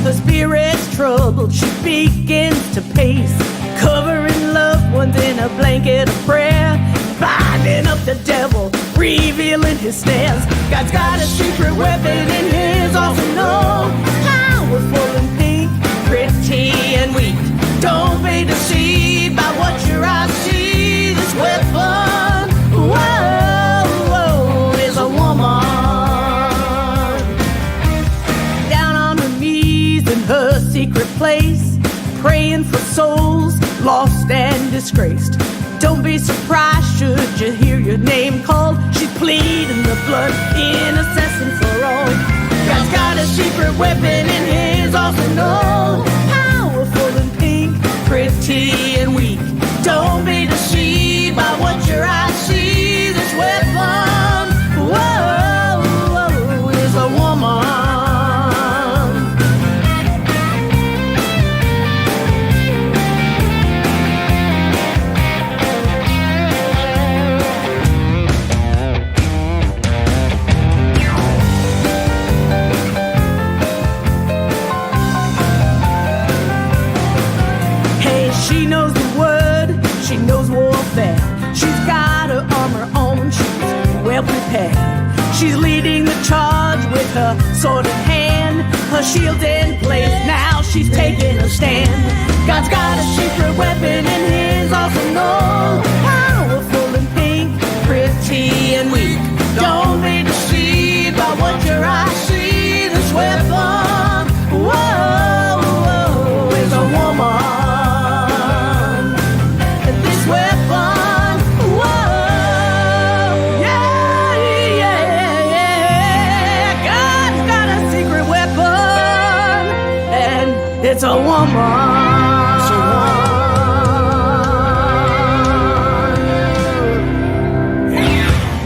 her spirit's troubled, she begins to pace, covering loved ones in a blanket of prayer, binding up the devil, revealing his snares. God's got a secret weapon in his arsenal, powerful and pink, pretty and weak. Don't be deceived by what your eyes see. This weapon, whoa, is a woman. Down on her knees in her secret place, praying for souls lost and disgraced. Don't be surprised should you hear your name called. She's pleading the blood, intercession for all. God's got a secret weapon in his arsenal, powerful and pink, pretty and weak. Don't be deceived by what your eyes see. This weapon, whoa, is a woman. She knows the word, she knows warfare. She's got her armor on, she's well prepared. She's leading the charge with her sword in hand, her shield in place, now she's taking a stand. God's got a secret weapon in his arsenal, powerful and pink, pretty and weak. Don't be deceived by what your eyes see. This weapon, whoa, is a woman. It's a woman.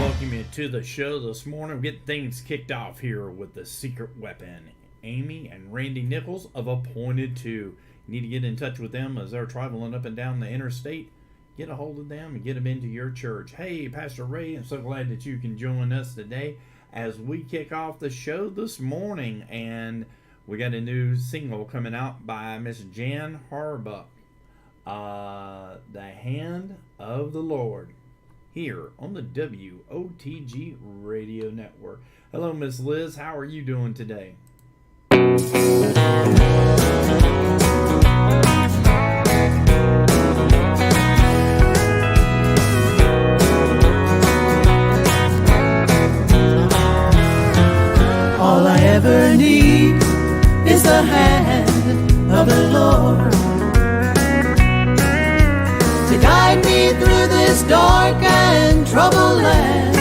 Welcome you to the show this morning. We'll get things kicked off here with the secret weapon. Amy and Randy Nichols of Appointed To. You need to get in touch with them as they're traveling up and down the interstate. Get a hold of them and get them into your church. Hey, Pastor Ray, I'm so glad that you can join us today as we kick off the show this morning. And we got a new single coming out by Miss Jan Harbuck, The Hand of the Lord, here on the WOTG Radio Network. Hello, Miss Liz. How are you doing today? All I ever need is the hand of the Lord to guide me through this dark and troubled land.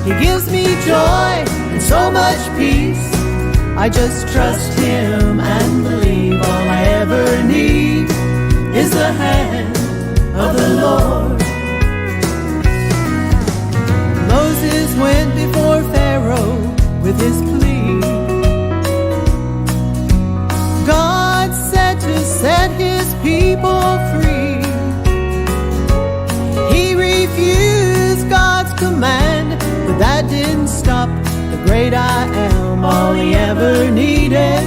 He gives me joy and so much peace. I just trust him and believe. All I ever need is the hand of the Lord. Moses went before Pharaoh with his plea. God said to set his people free. He refused God's command, but that didn't stop the great I am. All he ever needed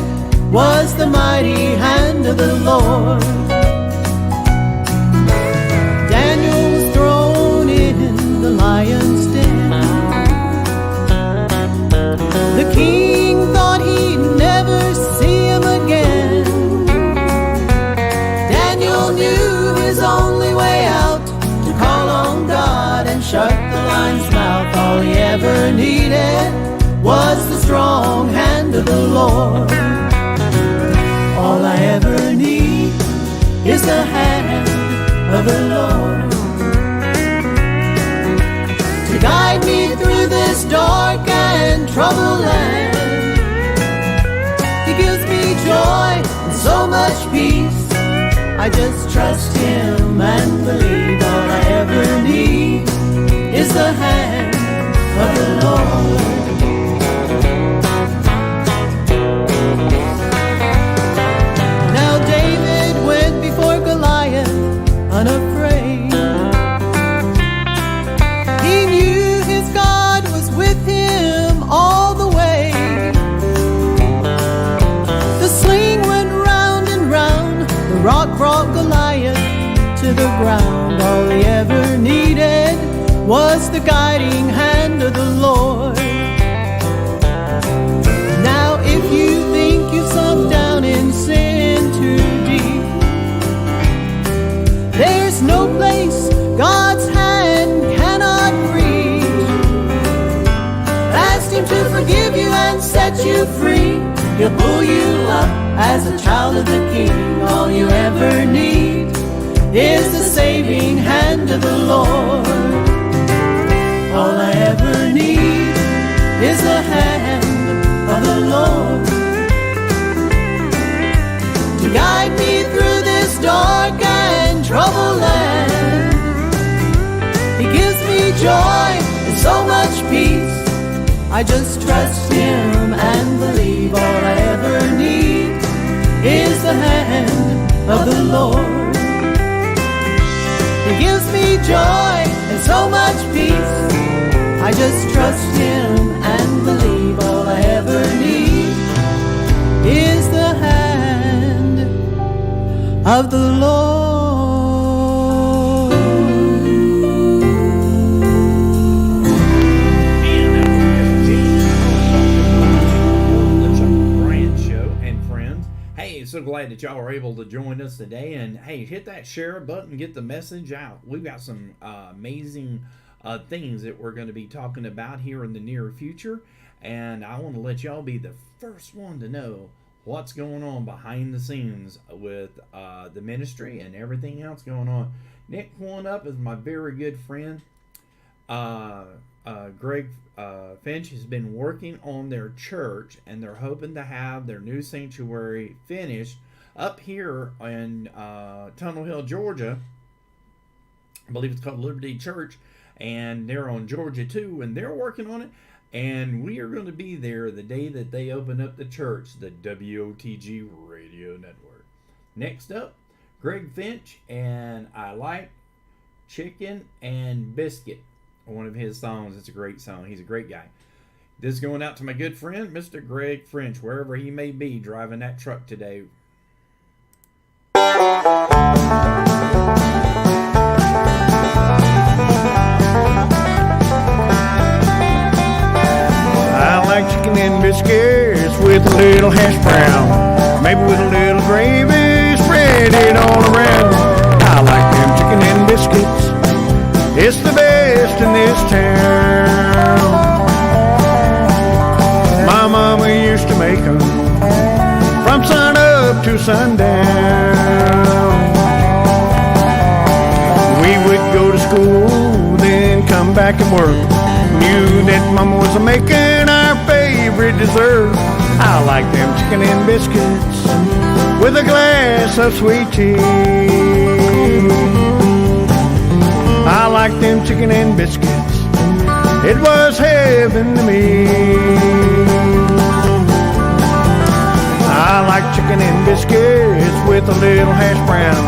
was the mighty hand of the Lord. Daniel was thrown in the lion's den. The king thought he'd never see him again. Daniel knew his only way out, to call on God and shut the lion's mouth. All he ever needed was the strong hand of the Lord. All I ever need is the hand of the Lord to guide me through this dark and troubled land. He gives me joy and so much peace. I just trust him and believe. All I ever need is the hand of the Lord. Now David went before Goliath unafraid. He knew his God was with him all the way. to the ground. All he ever needed was the guiding hand of the Lord. Now if you think you've sunk down in sin too deep, there's no place God's hand cannot reach. Ask Him to forgive you and set you free. He'll pull you up as a child of the King. All you ever need is the saving hand of the Lord. All I ever need is the hand of the Lord to guide me through this dark and troubled land. He gives me joy and so much peace. I just trust Him and believe. All I ever need is the hand of the Lord. He gives me joy and so much peace. I just trust Him and believe. All I ever need is the hand of the Lord. Bryant Show and friends. Hey, so glad that y'all are able to join us today. And hey, hit that share button, get the message out. We've got some amazing things that we're going to be talking about here in the near future, and I want to let y'all be the first one to know what's going on behind the scenes with the ministry and everything else going on. Nick one up is my very good friend Greg Finch. Has been working on their church, and they're hoping to have their new sanctuary finished up here in Tunnel Hill, Georgia. I believe it's called Liberty Church, and they're on Georgia 2, and they're working on it, and we are going to be there the day that they open up the church, the WOTG radio network. Next up, Greg Finch, and I Like Chicken and Biscuit, one of his songs. It's a great song. He's a great guy. This is going out to my good friend, Mr. Greg Finch, wherever he may be driving that truck today. I like chicken and biscuits with a little hash brown, maybe with a little gravy, spread it all around. I like them chicken and biscuits, it's the best in this town. My mama used to make them from sun up to sundown. We would go to school, then come back and work. Knew that Mama was making our favorite dessert. I like them chicken and biscuits with a glass of sweet tea. I like them chicken and biscuits, it was heaven to me. I like chicken and biscuits with a little hash brown,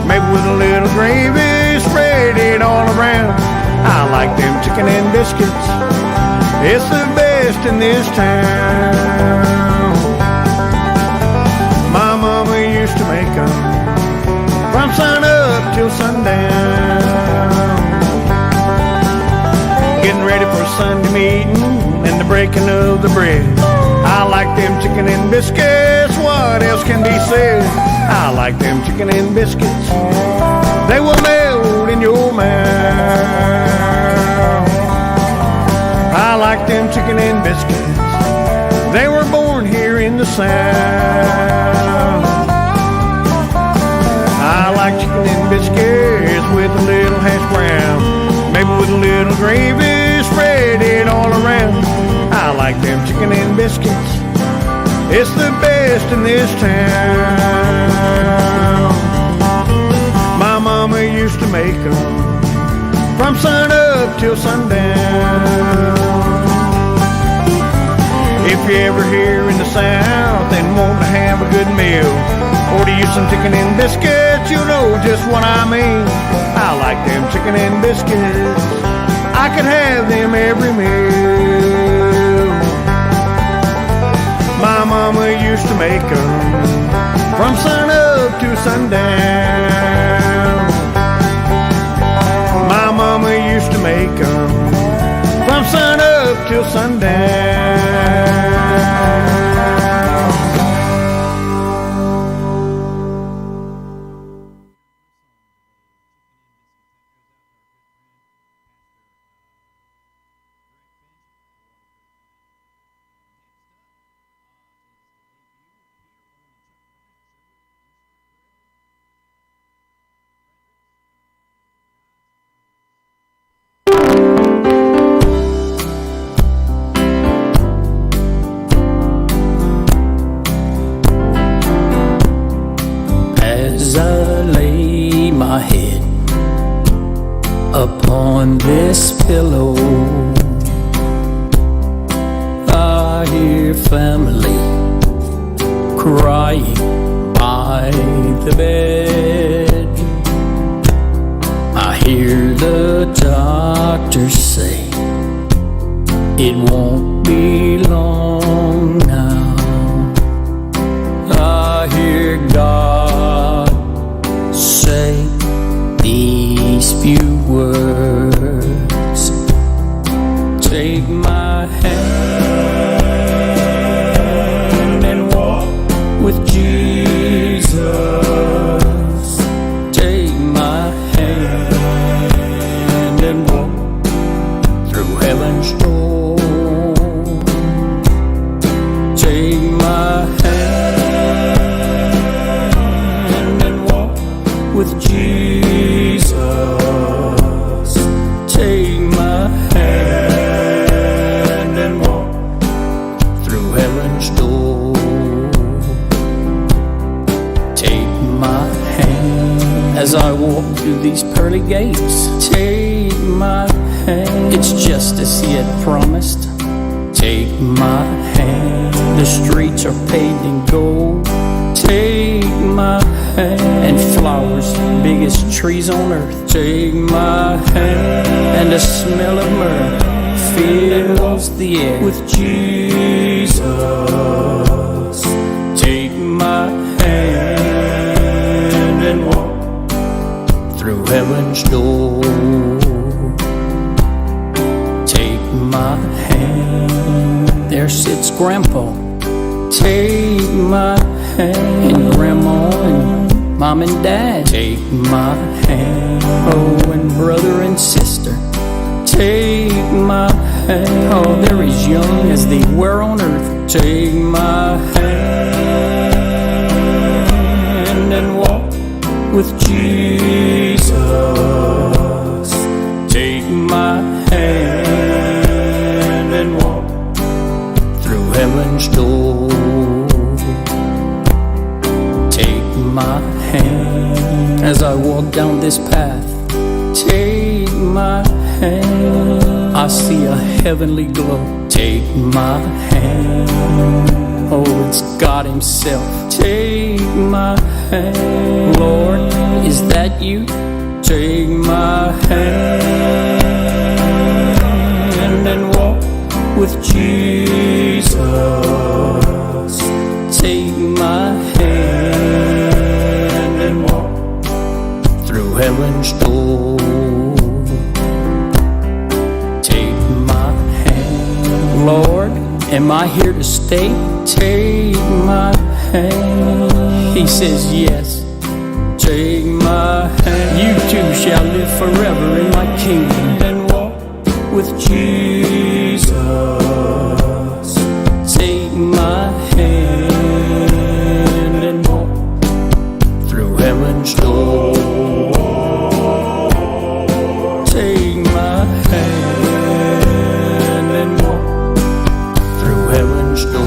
maybe with a little gravy, spread it all around. I like them chicken and biscuits, it's the best in this town. My mama used to make them from sun up till sundown. Getting ready for Sunday meeting and the breaking of the bread. I like them chicken and biscuits, what else can be said? I like them chicken and biscuits, they will melt in your mouth. I like them chicken and biscuits, they were born here in the South. I like chicken and biscuits with a little hash brown, maybe with a little gravy, spread it all around. I like them chicken and biscuits, it's the best in this town. My mama used to make them from sun up till sundown. If you're ever here in the South and want to have a good meal, order you some chicken and biscuits, you'll know just what I mean. I like them chicken and biscuits, I could have them every meal. My mama used to make them from sun up to sundown. on this pillow. I hear family crying by the bed. I hear the doctor say it won't be long now. I hear God say these few words. Take my hand and walk with Jesus. Take my hand and walk through heaven's door. Take my hand and walk with Jesus. Take my hand and walk through heaven's door. Take my hand as I walk through these pearly gates. Take my hand, it's just as He had promised. Take my hand, the streets are paved in gold. Take my hand, and flowers big as trees on earth. Take my hand, and the smell of myrrh fills the air with Jesus. Take my hand and walk through heaven's door. Take my hand, there sits Grandpa. Take my hand, and Grandma and Mom and Dad. Take my hand, oh, and brother and sister. Take my hand, oh, they're as young as they were on earth. Take my hand and walk with Jesus. Take my hand and walk through heaven's door. Take my hand as I walk down this path. Take my hand, I see a heavenly glow. Take my hand, oh, it's God Himself. Take my hand, Lord, is that you? Take my hand and walk with Jesus. Take my hand and walk through heaven's door. Take my hand, Lord, am I here to stay? Take my hand, He says yes. Take my hand, you too shall live forever in my kingdom and walk with Jesus. Take my hand and walk through heaven's door. Take my hand and walk through heaven's door.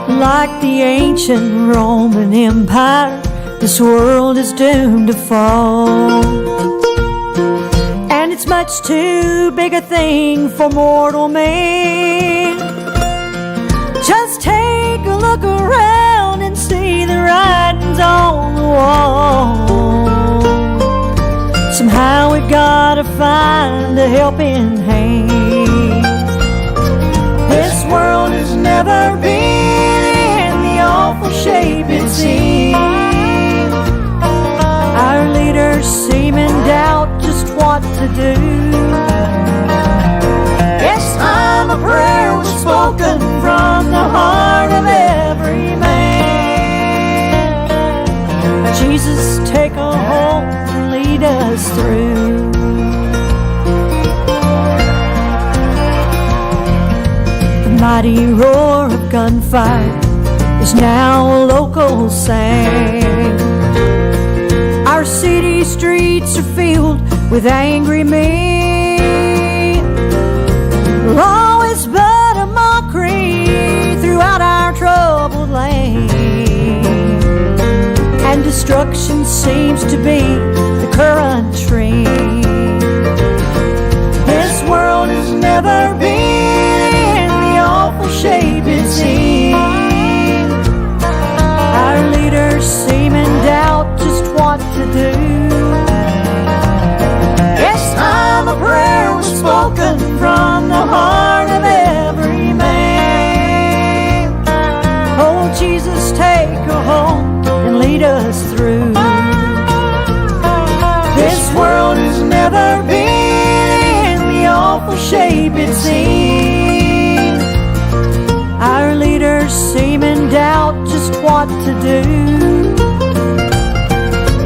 Like the ancient Roman Empire, this world is doomed to fall. And it's much too big a thing for mortal man. look around and see the writings on the wall. Somehow we've gotta find a helping hand. This world has never been in the awful shape it's in. Our leaders seem in doubt just what to do. Yes, time of prayer was spoken from the heart of every man. Jesus, take a hold and lead us through. The mighty roar of gunfire is now a local sound. Our city streets are filled with angry men. Law is but a mockery throughout our troubled land, and destruction seems to be the current trend. This world has never been in the awful shape it's in. Our leaders seem in doubt just what to do. Yes, time of prayer was spoken from the heart of every man. Oh, Jesus, take a hold and lead us through. This world has never been in the awful shape it's in. Our leaders seem in doubt just what to do.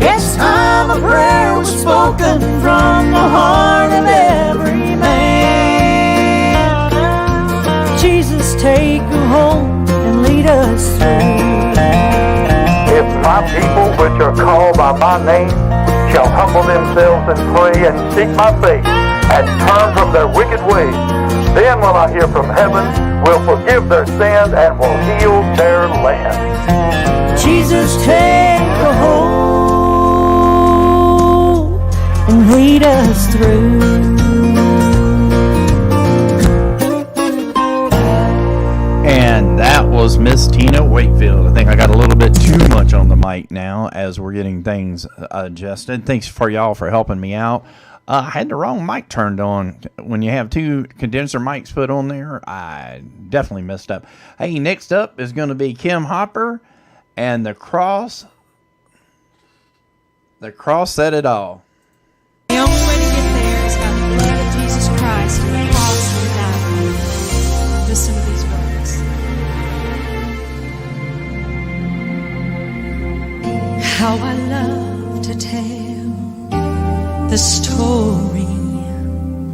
Yes, time of prayer was spoken from the heart of every man. Jesus, take a hold and lead us through. If my people which are called by my name shall humble themselves and pray and seek my face and turn from their wicked ways, then will I hear from heaven, will forgive their sins, and will heal their land. Jesus, take a hold and lead us through. And that was Miss Tina Wakefield. I think I got a little bit too much on the mic now as we're getting things adjusted. Thanks for y'all for helping me out. I had the wrong mic turned on. When you have two condenser mics put on there, I definitely messed up. Hey, next up is going to be Kim Hopper and The Cross. The Cross said it all. The only way to get there is by the blood of Jesus Christ and the cross he died on. Listen to these words. How I love to tell the story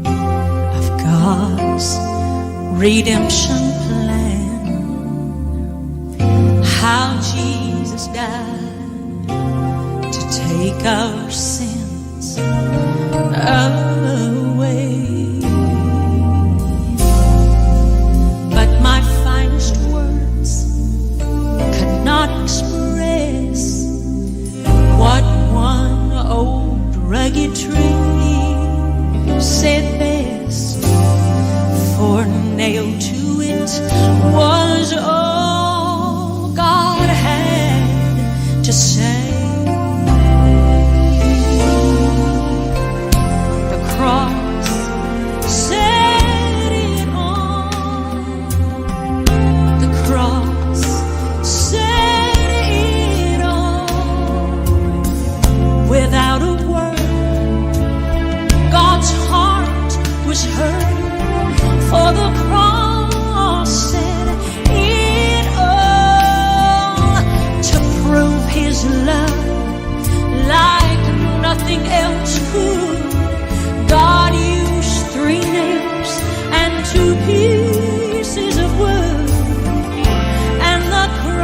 of God's redemption plan. How Jesus died to take our sins away. But my finest words could not express what one old rugged tree said best, for nailed to it was all God had to say. The cross said it all. The cross said it all. Without a God's heart was hurt, for the cross said it all. To prove his love like nothing else could, God used 3 nails and 2 pieces of wood, and the cross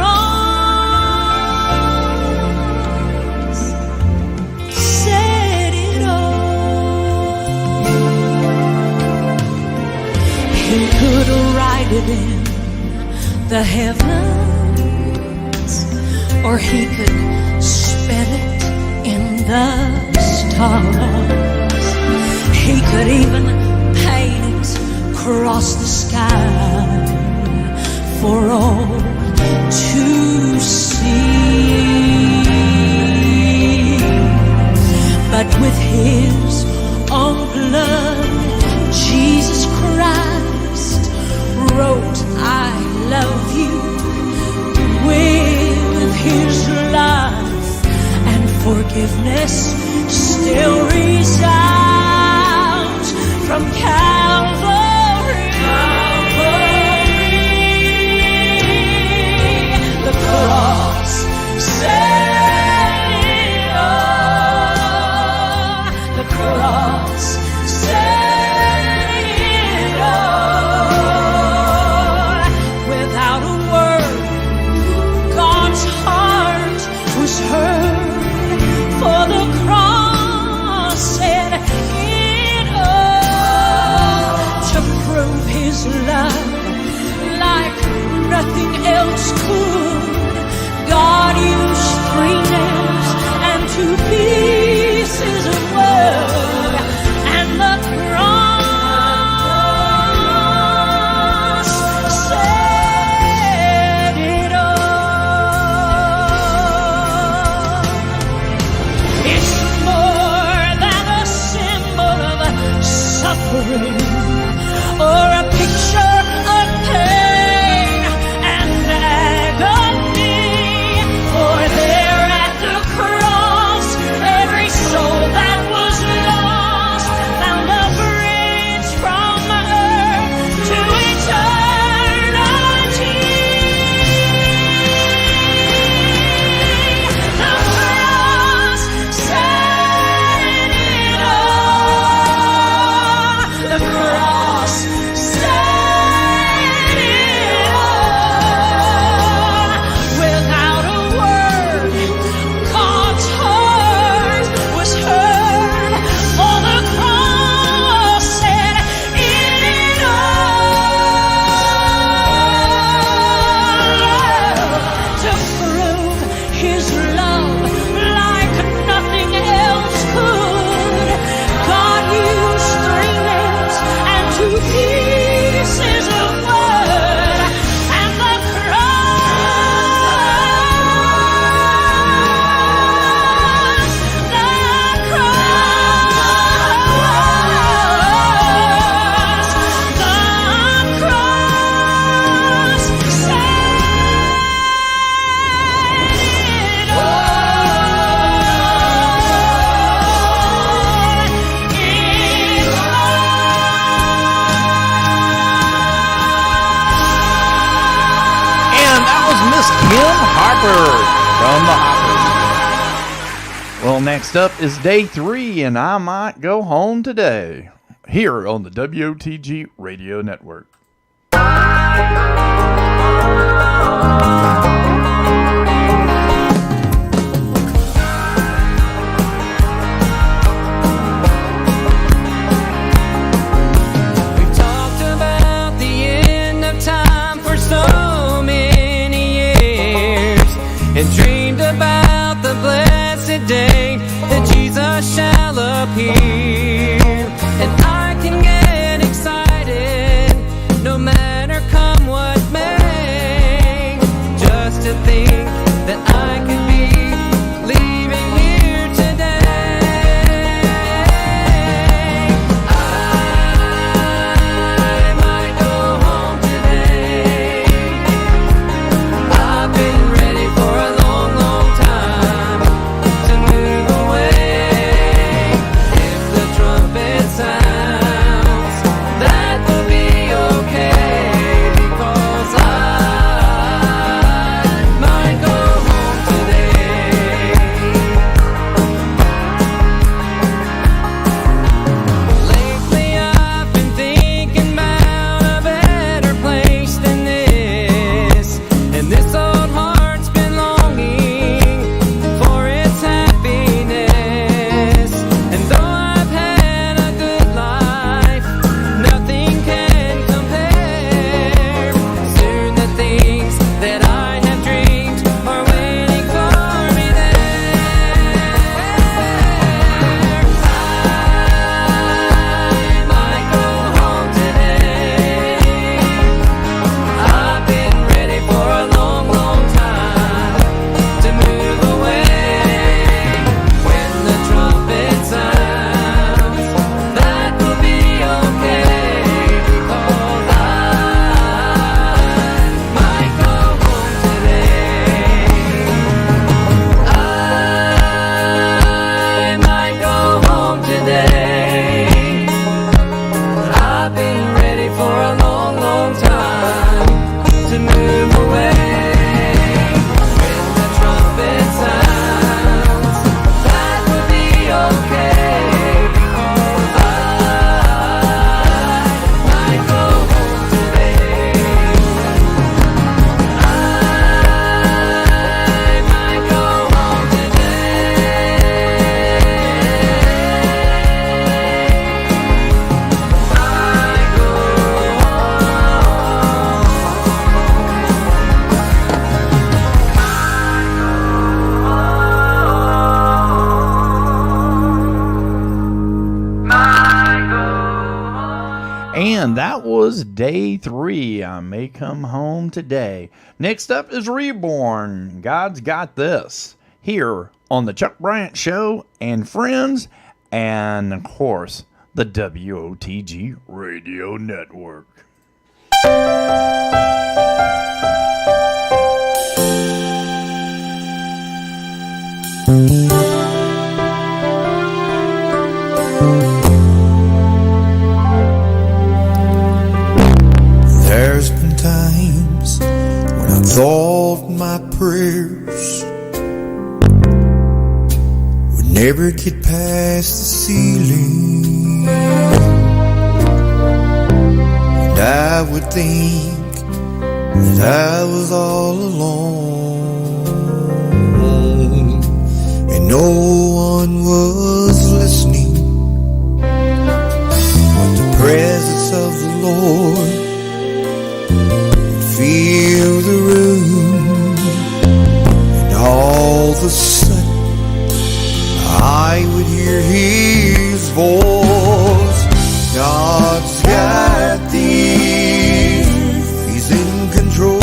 said it all. He could write it in the heavens, or he could spell it in the stars. He could even paint it across the sky. For all to see. But with his own blood, Jesus Christ wrote, I love you. With his life and forgiveness still resounds from Calvary. The cross said it all. The cross said it all. Without a word, God's heart was heard, for the cross said it all. To prove his love like nothing else could, God used 3 nails and 2 pieces of wood, and the cross said it all. It's more than a symbol of suffering or a picture of pain and agony. For there at the cross, every soul that was lost found a bridge from earth to eternity. The cross said it all. The cross said it all. Without a word, God's heart was heard, for the cross said it all. To prove his love like nothing else could, God used 3 nails and 2 pieces of wood, and the cross said it And that was Miss Kim Harper from the Hoppers. Well, next up is day 3, and I might go home today, here on the WOTG Radio Network. We've talked about the end of time for so many years, and dreamed about the blessed day that Jesus shall appear. And I can get excited no matter come what may, just to think that I could be leaving here today. I might go home today. I've been ready for a long, long time to move away. If the And that was day 3. I may come home today. Next up is Reborn. God's Got This. Here on the Chuck Bryant Show and Friends. And, of course, the WOTG Radio Network. There's been times when I thought my prayers would never get past the ceiling, and I would think that I was all alone, and no one was listening, but the presence of the Lord fill the room, and all of a sudden I would hear His voice. God's got this, He's in control,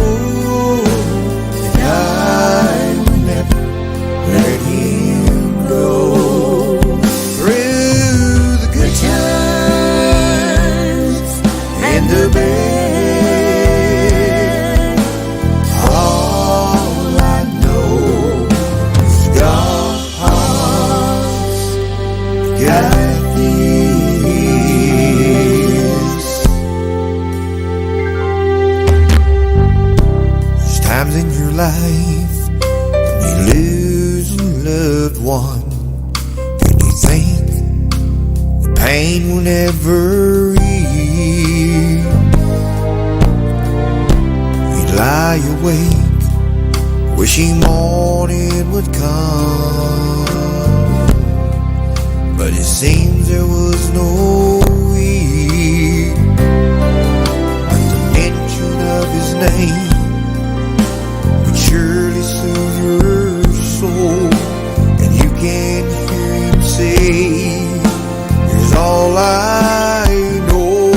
and I will never let Him go. Through the good times and the bad, times in your life when you lose a loved one, and you think the pain will never heal. You lie awake wishing morning would come, but it seems there was no way. But the mention of His name surely soothe your soul, and you can hear Him say, here's all I know.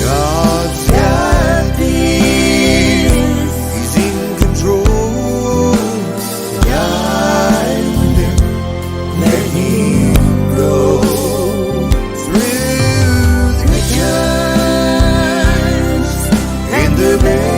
God's got this, He's in control, and I will never let Him go. Through the good times and the bad,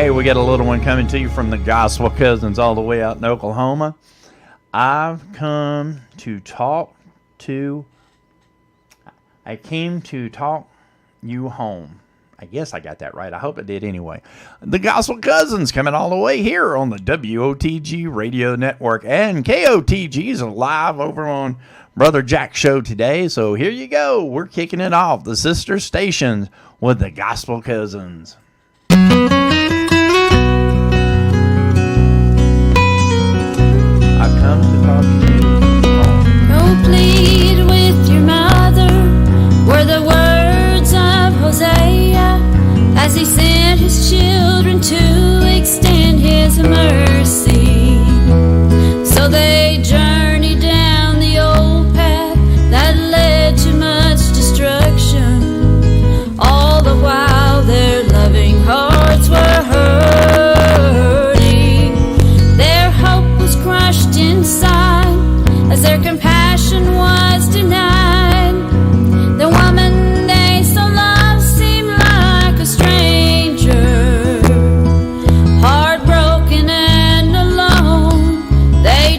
We got a little one coming to you from the Gospel Cousins all the way out in Oklahoma. I came to talk you home. I guess I got that right. I hope I did anyway. The Gospel Cousins coming all the way here on the WOTG Radio Network. And KOTG is live over on Brother Jack's show today. So here you go. We're kicking it off. The sister stations with the Gospel Cousins. Come to talk to you. Go plead with your mother, were the words of Hosea, as he sent his children to extend his mercy. So they journeyed down the old path that led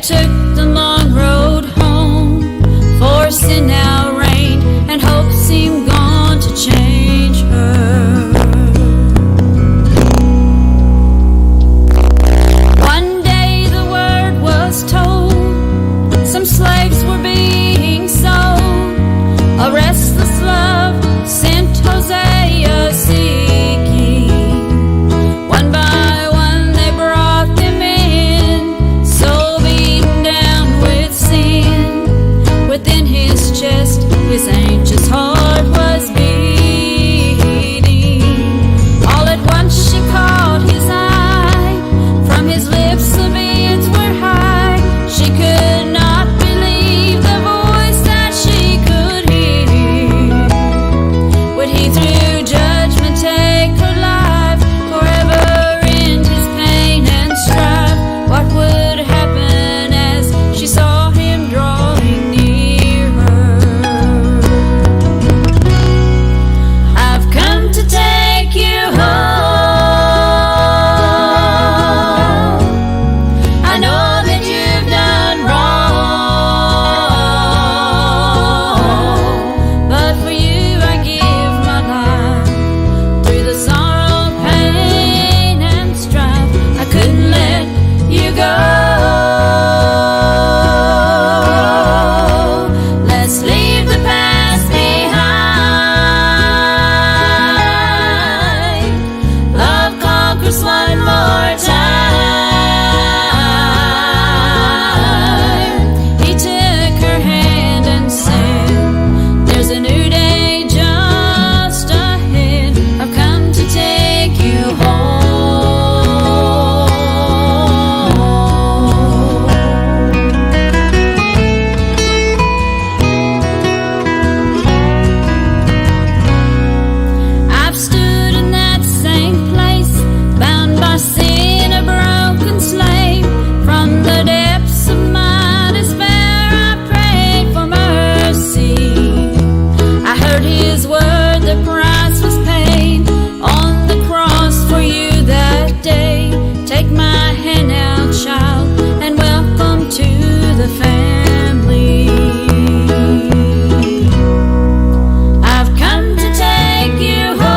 took the long road home, for sin now reigned, and hope seemed gone to change her. One day the word was told, some slaves were being sold. A restless love sent Hosea seeking. One by one they brought them in, so beaten down with sin. Within his chest his anxious heart was beating. All at once she caught his eye, from his lips the bids were high. She could not believe the voice that she could hear. Would he through judgment take her life, forever end his pain and strife? What would happen as she saw him drawing near her? I've come to take you home. I know that you've done wrong, but for you I give my life. Through the sorrow, pain, and strife, I couldn't let you go. Let's leave the past behind. Love conquers one more time. He took her hand and said, there's a new day just ahead. I've come to take you home. I've stood in that same place, bound by sin, a broken slave. From the depths of my despair, I prayed for mercy. I heard his word, the price was paid on the cross for you that day. Take my hand now, child, and welcome to the family. I've come to take you home.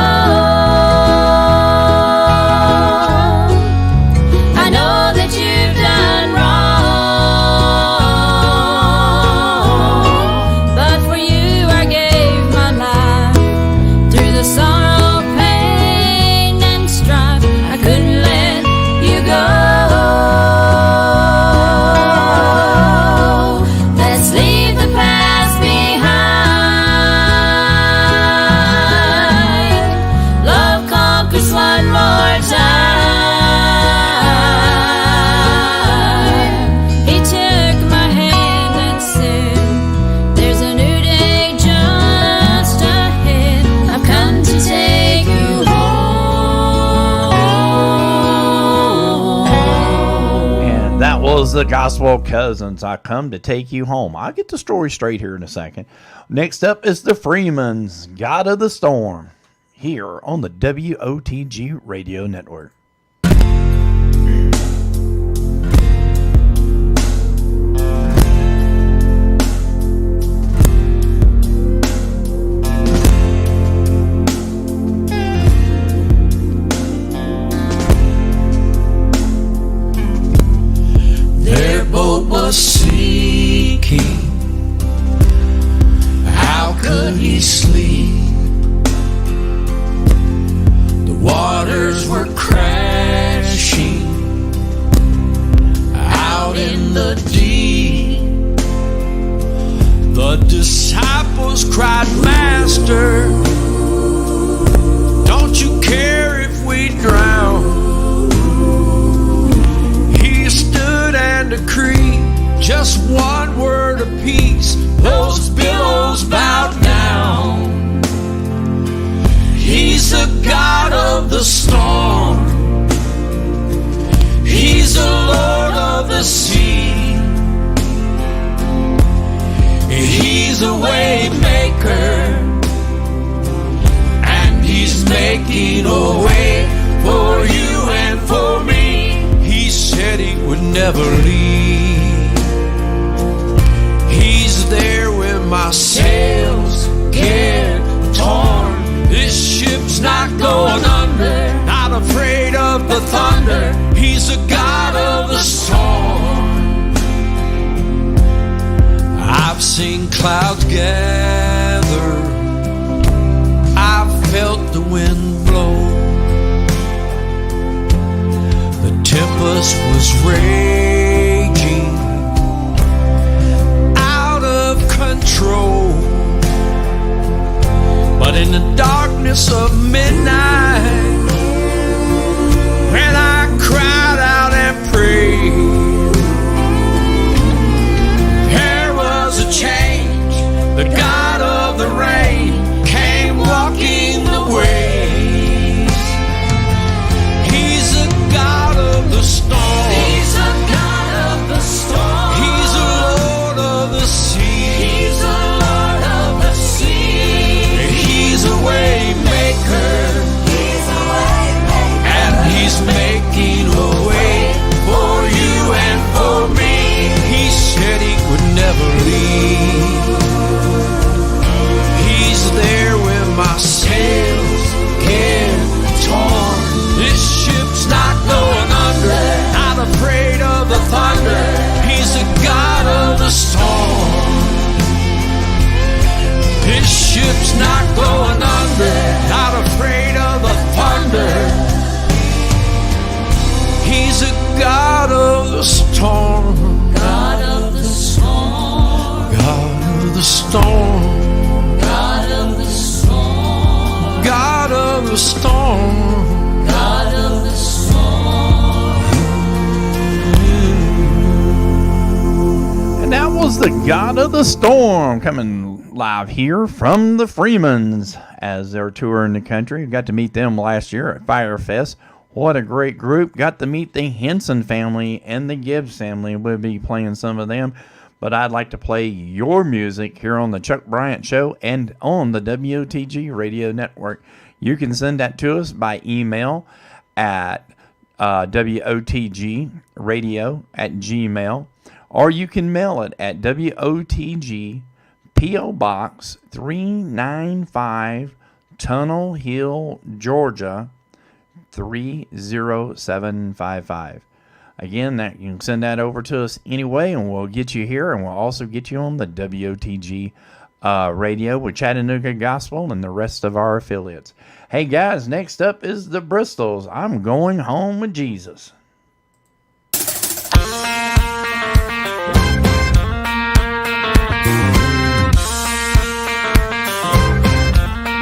I know that you've done wrong, but for you I gave my life. Through the sorrow, pain, and strife, I couldn't let you go. Let's leave the past behind. Love conquers one more time. He took my hand and said, there's a new day just ahead. I've come to take you home. And that was the Gospel Cousins. I come to take you home. I'll get the story straight here in a second. Next up is the Freemans, God of the Storm, here on the WOTG Radio Network. Their boat was sinking. How could he sleep? The waters were crashing out in the deep. The disciples cried, Master, don't you care if we drown? He stood and decreed just one word of peace. Those billows bowed down. He's the God of the storm. He's the Lord of the sea. He's a way maker, and he's making a way for you and for me. He said he would never leave I've seen clouds gather, I've felt the wind blow. The tempest was raging out of control. But in the darkness of midnight, when I cried out and prayed, there was a change. The God of the rain came walking the waves. He's a God of the storm. He's a God of the storm. He's a Lord of the sea. He's a Lord of the sea. He's a way maker. He's a way maker. And he's making a way for you and for me. He said he would never leave. He's there when my sails get torn. This ship's not going under, not afraid of the thunder. He's the God of the storm. This ship's not going under, not afraid of the thunder. He's a God of the storm. God of the storm. God of the storm. God of the storm. God of the storm. God of the storm. And that was the God of the Storm coming live here from the Freemans as they're touring the country. Got to meet them last year at Firefest. What a great group. Got to meet the Henson family and the Gibbs family. We'll be playing some of them. But I'd like to play your music here on the Chuck Bryant Show and on the WOTG Radio Network. You can send that to us by email at WOTGradio@gmail.com, or you can mail it at WOTG P.O. Box 395 Tunnel Hill, Georgia 30755. Again, that you can send that over to us anyway, and we'll get you here, and we'll also get you on the WOTG radio with Chattanooga Gospel and the rest of our affiliates. Hey guys, next up is the Bristols. I'm going home with Jesus.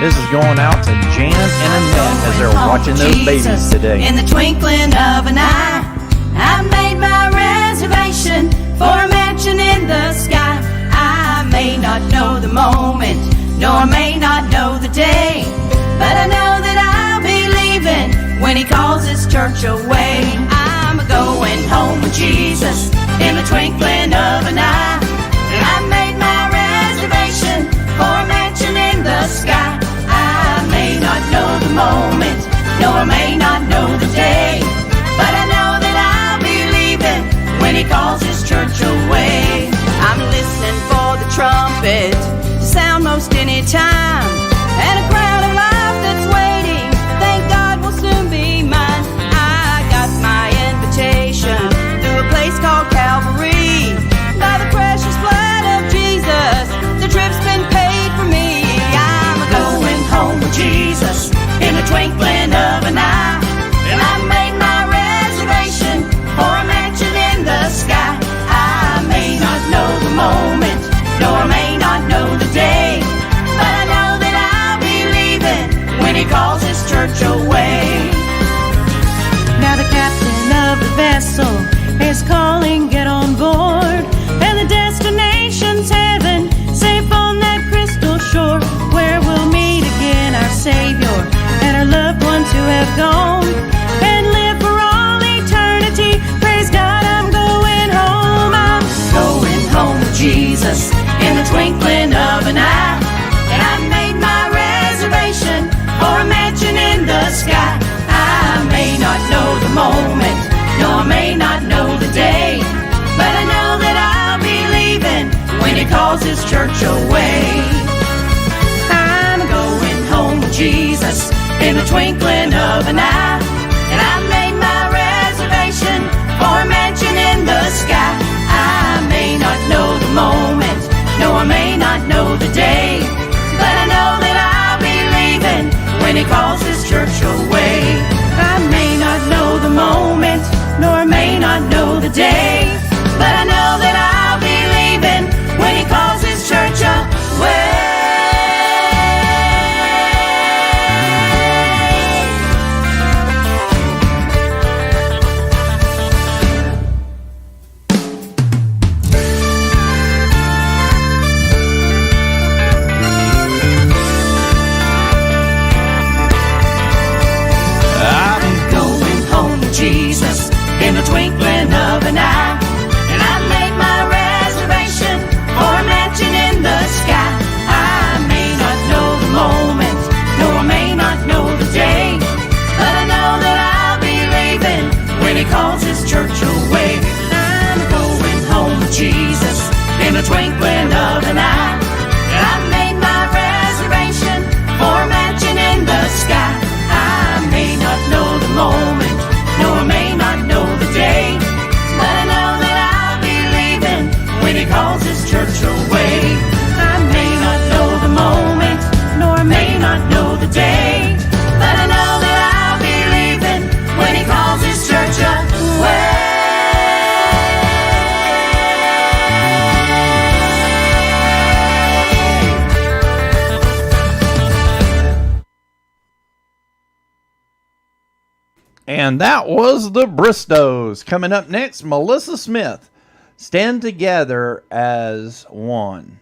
This is going out to Jan and Annette as they're watching those babies today. In the twinkling of an eye, I made my reservation for a mansion in the sky. I may not know the moment, nor may not know the day, but I know that I'll be leaving when he calls his church away. I'm going home with Jesus in the twinkling of an eye. I made my reservation for a mansion in the sky. I may not know the moment, nor may not know the day, but I know that I'll be leaving when he calls his church away. I'm listening for the trumpet to sound most any time, and a crowd of life that's waiting, thank God will soon be mine. I got my invitation through a place called Calvary. By the precious blood of Jesus, the trip's been paid for me. I'm going home with Jesus in the twinkling of an eye, and I made my reservation for a mansion in the sky. I may not know the moment, nor may not know the day, but I know that I'll be leaving when he calls his church away. Now the captain of the vessel is calling, get on board, and the destination's heaven, safe on that crystal shore, where we'll meet again our Savior and our loved ones who have gone and live for all eternity. Praise God, I'm going home. I'm going home with Jesus in the twinkling of an eye, and I made my reservation for a mansion in the sky. I may not know the moment, nor may not know the day, but I know that I'll be leaving when he calls his church away. I'm going home with Jesus in the twinkling of an eye, and I made my reservation for a mansion in the sky. I may not know the moment, no, I the twinkling of an eye. And I made my reservation for a mansion in the sky. I may not know the moment, nor may not know the day, but I know that I'll be leaving when he calls his church away. I may not know the moment, nor may not know the day, but I know that I'll be leaving when he calls his church away. And that was the Bristos. Coming up next, Melissa Smith, Stand Together as One.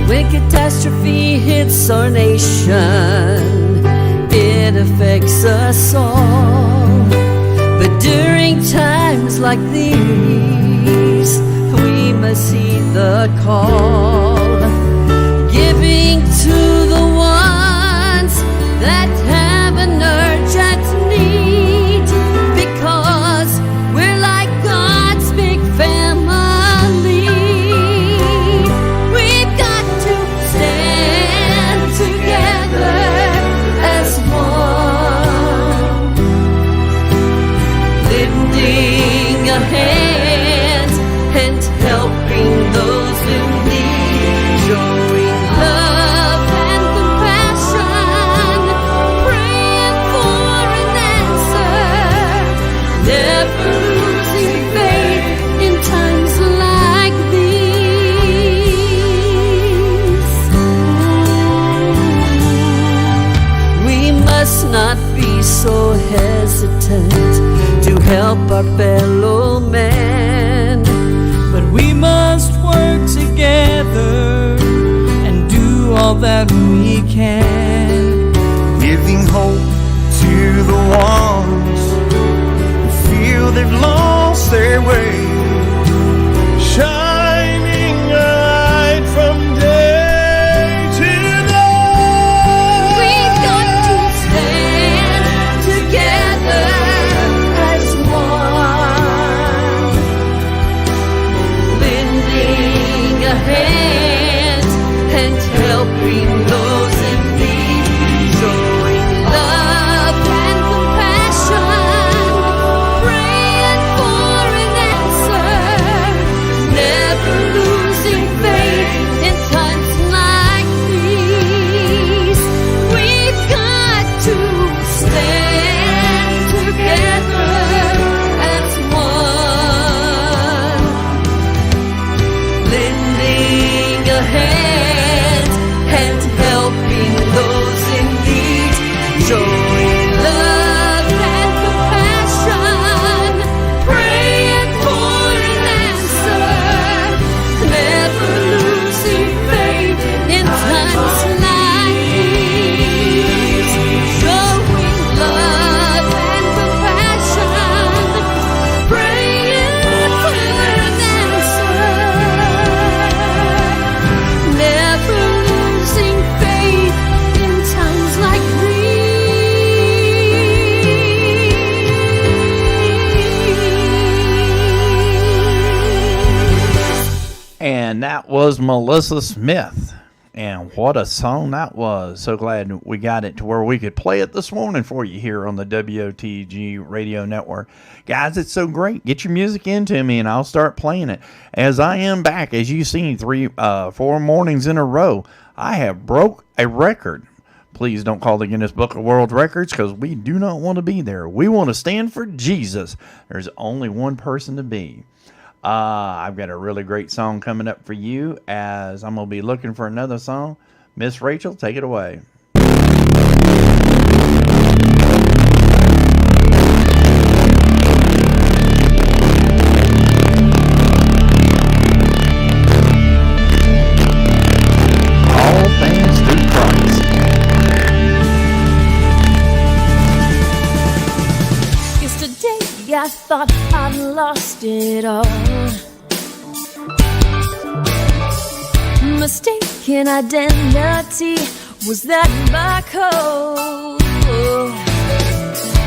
When catastrophe hits our nation, it affects us all. But during times like these, we must heed the call, giving to the ones that have an urgent need, because we're like God's big family. We've got to stand together as one, lifting a hand and helping those in need, showing love and compassion, praying for an answer, never losing faith in times like these. We must not be so hesitant to help our fellow man, but we must work together and do all that we can, giving hope to the ones who feel they've lost their way, shining a light from day to day. we've got to stand together as one, lending a hand and helping those in need, showing love and compassion, praying for an answer, never losing faith in times like these. We've got to stand together as one, lending a hand and helping those in need, showing love and compassion, praying for an answer, never losing faith in times like these, showing love and compassion, praying for an answer, never losing faith in times like these. And that was Melissa Smith. And what a song that was. So glad we got it to where we could play it this morning for you here on the WOTG radio network. Guys, it's so great. Get your music into me and I'll start playing it. As I am back, as you've seen, 4 mornings in a row, I have broke a record. Please don't call the Guinness Book of World Records, because we do not want to be there. We want to stand for Jesus. There's only one person to be. I've got a really great song coming up for you, as I'm going to be looking for another song. Miss Rachel, take it away. All things through Christ. Yesterday I thought I'd lost it all. mistaken identity. Was that my code?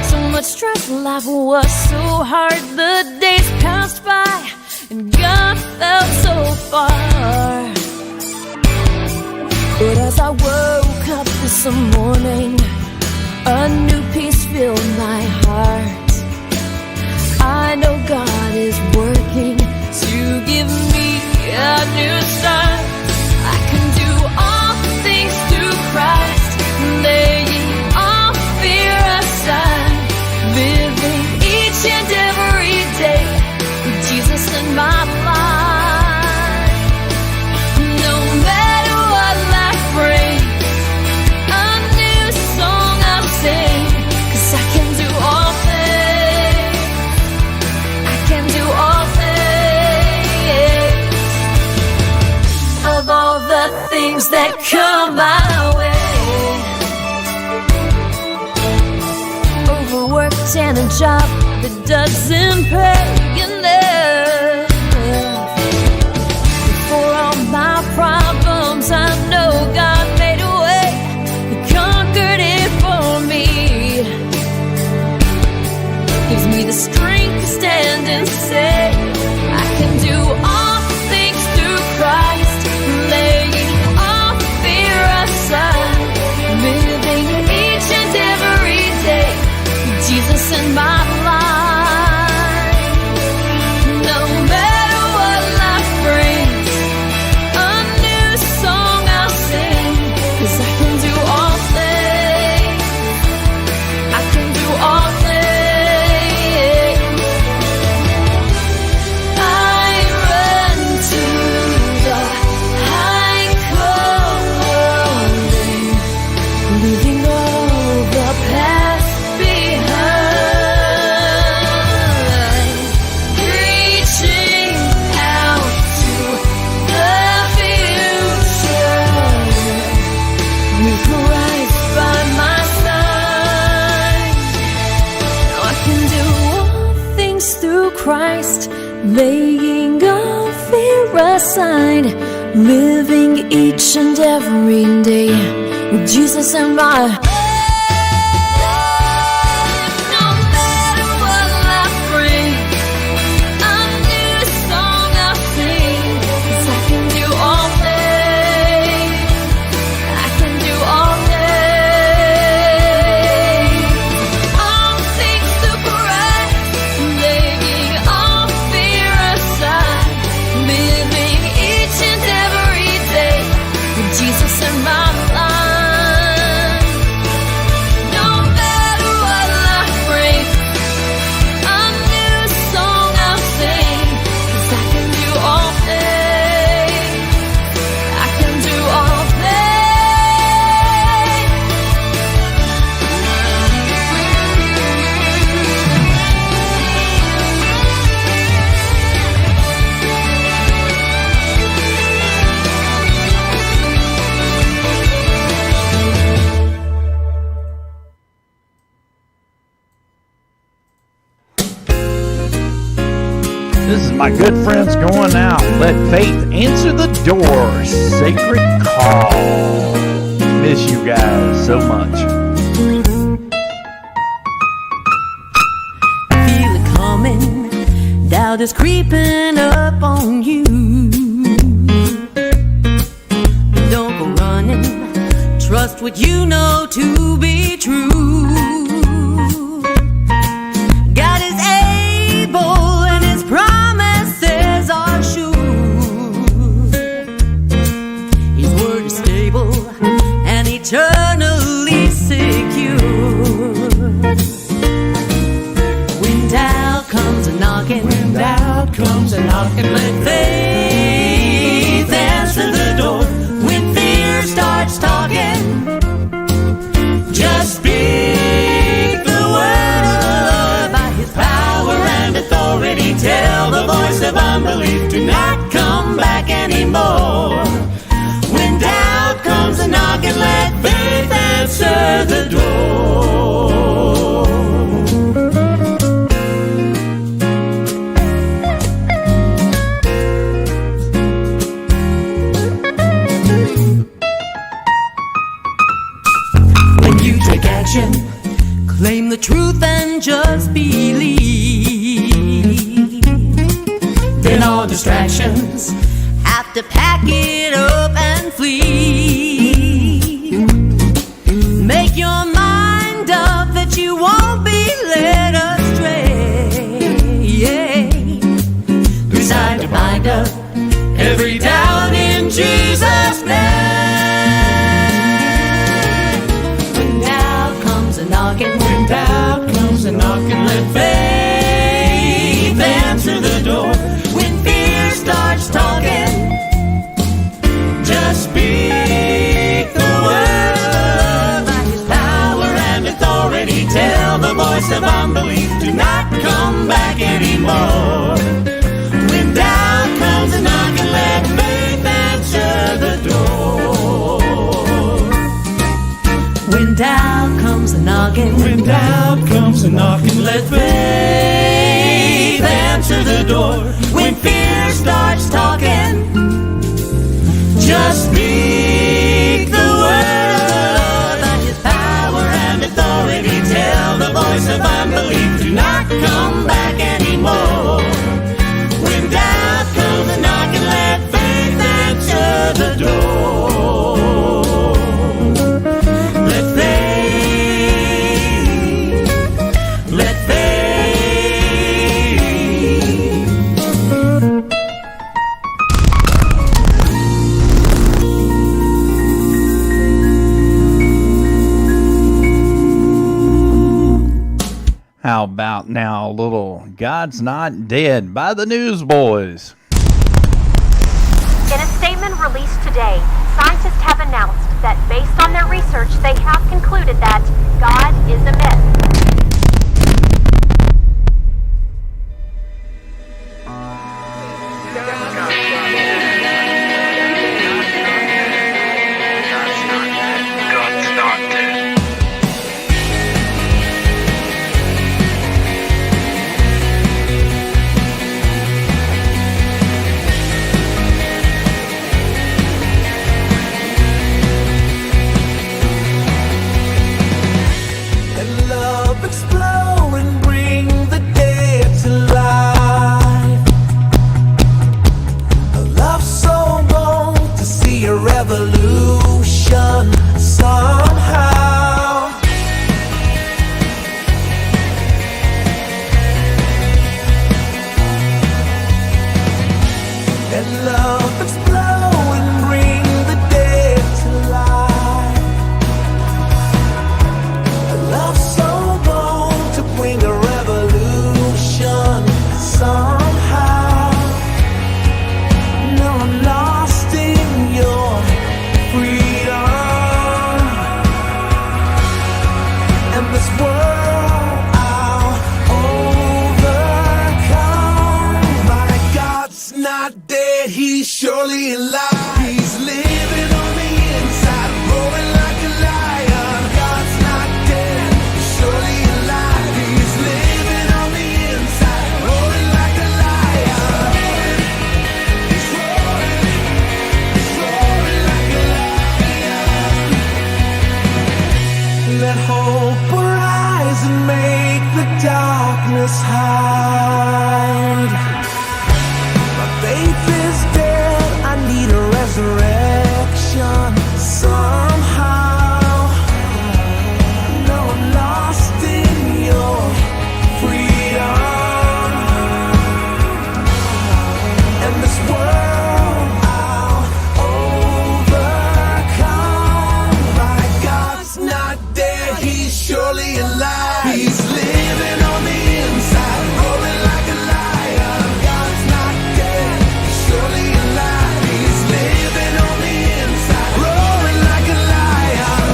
So much stress, life was so hard. The days passed by and God felt so far. But as I woke up this morning, a new peace filled my heart. I know God is working to give me a new start. I can do all things through Christ, laying all fear aside, living each and every day with Jesus in my life. No matter what life brings, a new song I'll sing, 'cause I can do all things. I can do all things. Of all the things that come my way, overworked and a job that doesn't pay enough. For all my problems, I know God made a way. He conquered it for me. Gives me the strength to stand and say, I can do all things through Christ, laying all fear aside, living each and every day with Jesus in my life. No matter what life brings, a new song I'll sing, 'cause I can do all things. I can do all things. I run to the high calling, leaving all the past behind, reaching out to the future with Christ by my side. I can do all things through Christ, laying all fear aside, living each and every day with Jesus in my life. No matter what life brings, a new song I'll sing, 'cause I can do all things. I can do all things. All things through Christ, laying all fear aside, living each and every day with Jesus in my life. No matter what life brings, a new song I'll sing, 'cause I can do all things. I can do all things. This is my good friends going out. Let faith answer the door. Sacred call. Miss you guys so much. Feel it coming, doubt is creeping up on you. Don't go running, trust what you know to be true. God is able and His promises are sure. His word is stable and eternally secure. When doubt comes a knocking, let faith answer the door. When fear starts talking, just speak the word. By His power and authority, tell the voice of unbelief to not come back anymore. When doubt comes a knocking, let faith answer the door. believe. Then all distractions Have to pack it up and flee. Make your mind up that you won't be led astray. Yeah. decide to bind up every doubt in Jesus' name. When doubt comes a knocking, When doubt comes a knocking, let faith answer the door. when fear starts talking, Just speak the word by His power and authority. Tell the voice of unbelief to not come back anymore. When doubt comes a knocking, let faith answer the door. when doubt comes a knocking, When doubt comes a knocking, let faith answer the door. When fear starts talking, just speak the word by His power and authority. Tell the voice of unbelief to not come back anymore. When doubt comes a knocking, let faith answer the door. Let faith, let faith. How about now a little God's Not Dead by the Newsboys? In a statement released today, scientists have announced that based on their research, they have concluded that God is a myth. Let love explode and bring the dead to life. A love so bold to see a revolution somehow. Let love explode and bring the dead to life. A love so bold to bring a revolution somehow. No, I'm lost in your freedom. And this world I'll overcome. My God's not dead, He's surely alive. He's living on the inside, roaring like a lion. God's not dead, He's surely alive. He's living on the inside, roaring like a lion. He's roaring like a lion. Let hope arise and make the darkness hide. My faith is dead, I need a resurrection somehow. No, I'm lost in your freedom. And this world I'll overcome. My God's not dead, He's surely alive. He's living on the inside, roaring like a lion. God's not dead, He's surely alive. He's living on the inside, roaring like a lion.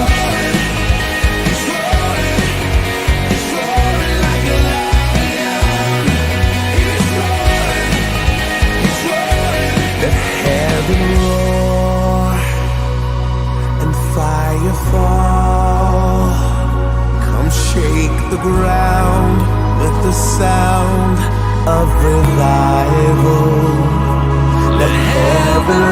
He's roaring like a lion. He's roaring. Let heaven roar and fire fall. Come shake the ground with the sound of revival. Let heaven